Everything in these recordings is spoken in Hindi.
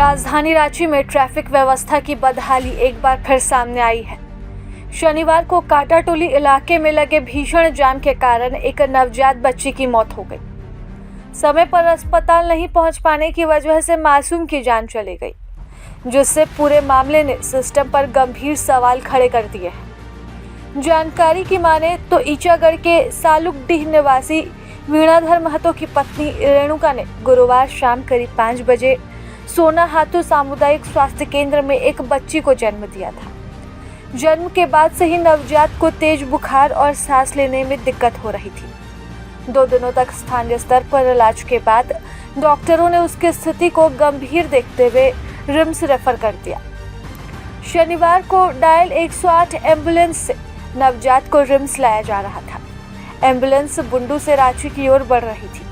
राजधानी रांची में ट्रैफिक व्यवस्था की बदहाली एक बार फिर सामने आई है। शनिवार को काटाटोली इलाके में लगे भीषण जाम के कारण एक नवजात बच्ची की मौत हो गई। समय पर अस्पताल नहीं पहुंच पाने की वजह से मासूम की जान चली गई, जिससे पूरे मामले ने सिस्टम पर गंभीर सवाल खड़े कर दिए हैं। जानकारी की माने तो ईचागढ़ के सालुकडीह निवासी वीणाधर महतो की पत्नी रेणुका ने गुरुवार शाम करीब 5 बजे सोना हाथू सामुदायिक स्वास्थ्य केंद्र में एक बच्ची को जन्म दिया था। जन्म के बाद से ही नवजात को तेज बुखार और सांस लेने में दिक्कत हो रही थी। 2 दिनों तक स्थानीय स्तर पर इलाज के बाद डॉक्टरों ने उसकी स्थिति को गंभीर देखते हुए रिम्स रेफर कर दिया। शनिवार को डायल 108 एम्बुलेंस से नवजात को रिम्स लाया जा रहा था। एम्बुलेंस बुंडू से रांची की ओर बढ़ रही थी,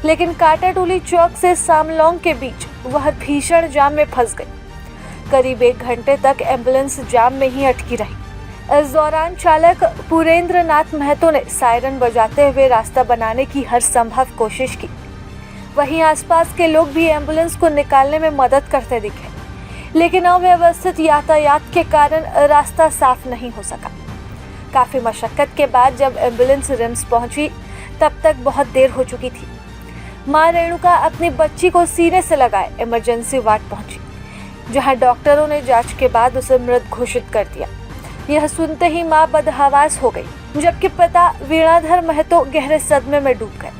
लेकिन काटाटोली चौक से सामलोंग के बीच वह भीषण जाम में फंस गई। करीब 1 घंटे तक एम्बुलेंस जाम में ही अटकी रही। इस दौरान चालक पुरेंद्र नाथ महतो ने सायरन बजाते हुए रास्ता बनाने की हर संभव कोशिश की। वहीं आसपास के लोग भी एम्बुलेंस को निकालने में मदद करते दिखे, लेकिन अव्यवस्थित यातायात के कारण रास्ता साफ नहीं हो सका। काफी मशक्कत के बाद जब एम्बुलेंस रिम्स पहुंची, तब तक बहुत देर हो चुकी थी। मां रेणुका अपनी बच्ची को सीने से लगाए इमरजेंसी वार्ड पहुंची, जहां डॉक्टरों ने जांच के बाद उसे मृत घोषित कर दिया। यह सुनते ही मां बदहवास हो गई, जबकि पिता वीणाधर महतो गहरे सदमे में डूब गए।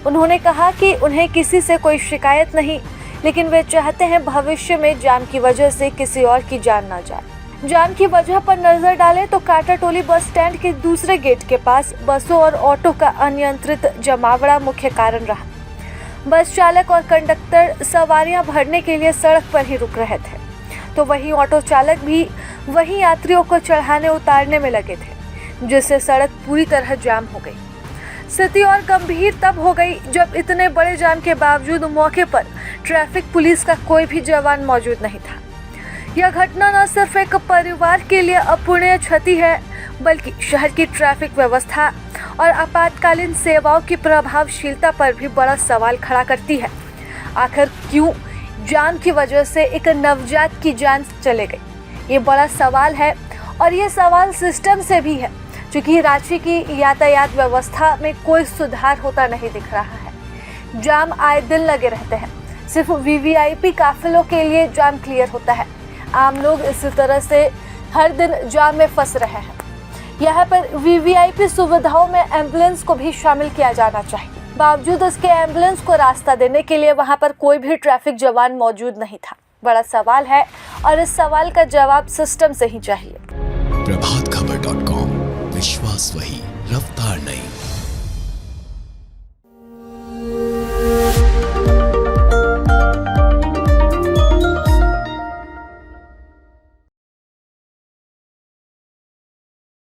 उन्होंने कहा कि उन्हें किसी से कोई शिकायत नहीं, लेकिन वे चाहते हैं भविष्य में जाम की वजह से किसी और की जान न जाए। जाम की वजह पर नजर डालें तो काटाटोली बस स्टैंड के दूसरे गेट के पास बसों और ऑटो का अनियंत्रित जमावड़ा मुख्य कारण रहा। बस चालक और कंडक्टर सवारियां भरने के लिए सड़क पर ही रुक रहे थे, तो वहीं ऑटो चालक भी वहीं यात्रियों को चढ़ाने उतारने में लगे थे, जिससे सड़क पूरी तरह जाम हो गई। स्थिति और गंभीर तब हो गई जब इतने बड़े जाम के बावजूद मौके पर ट्रैफिक पुलिस का कोई भी जवान मौजूद नहीं था। यह घटना न सिर्फ एक परिवार के लिए अपूरणीय क्षति है, बल्कि शहर की ट्रैफिक व्यवस्था और आपातकालीन सेवाओं की प्रभावशीलता पर भी बड़ा सवाल खड़ा करती है। आखिर क्यों जाम की वजह से एक नवजात की जान चले गई, ये बड़ा सवाल है। और ये सवाल सिस्टम से भी है, क्योंकि रांची की यातायात व्यवस्था में कोई सुधार होता नहीं दिख रहा है। जाम आए दिन लगे रहते हैं, सिर्फ वीवीआईपी काफिलों के लिए जाम क्लियर होता है। आम लोग इसी तरह से हर दिन जाम में फंस रहे हैं। यहाँ पर वीवीआईपी सुविधाओं में एम्बुलेंस को भी शामिल किया जाना चाहिए। बावजूद इसके एम्बुलेंस को रास्ता देने के लिए वहाँ पर कोई भी ट्रैफिक जवान मौजूद नहीं था। बड़ा सवाल है और इस सवाल का जवाब सिस्टम से ही चाहिए। प्रभातखबर.com, विश्वास वही, रफ्तार नहीं।